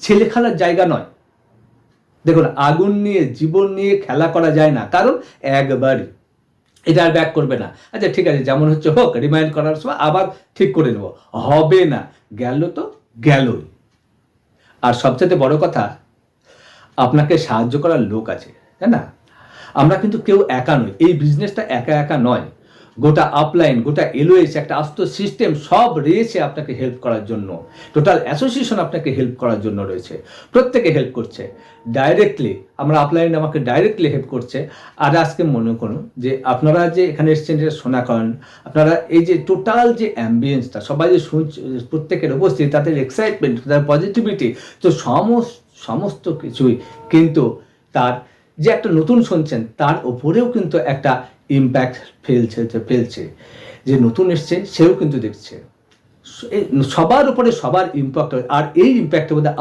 ছেলে খেলার জায়গা নয়। দেখুন, আগুন নিয়ে, জীবন নিয়ে খেলা করা যায় না, কারণ একবারই এটা আর ব্যাক করবে না। আচ্ছা ঠিক আছে, যেমন হচ্ছে হোক, রিমাইন্ড করার সময় আবার ঠিক করে নেব, হবে না, গেল তো গেলই। আর সবচেয়ে বড় কথা, আপনাকে সাহায্য করার লোক আছে, তাই না? আমরা কিন্তু কেউ একা নই, এই বিজনেসটা একা একা নয়। গোটা আপলাইন, গোটা এলওএস, একটা আস্ত সিস্টেম সব রয়েছে আপনাকে হেল্প করার জন্য। টোটাল অ্যাসোসিয়েশন আপনাকে হেল্প করার জন্য রয়েছে, প্রত্যেকে হেল্প করছে ডাইরেক্টলি। আমরা আপলাইন আমাকে ডাইরেক্টলি হেল্প করছে। আর আজকে মনে করুন যে আপনারা যে এখানে এসছেন, যেটা শোনা করেন, আপনারা এই যে টোটাল যে অ্যাম্বিয়েন্সটা, সবাই যে শুনছে, প্রত্যেকের উপস্থিতি, তাদের এক্সাইটমেন্ট, তাদের পজিটিভিটি, তো সমস্ত কিছুই কিন্তু তার যে একটা নতুন শুনছেন তার ওপরেও কিন্তু একটা ইম্প্যাক্ট ফেলছে। যে নতুন এসছে সেও কিন্তু দেখছে, সবার উপরে সবার ইম্প্যাক্ট। আর এই ইম্প্যাক্টের মধ্যে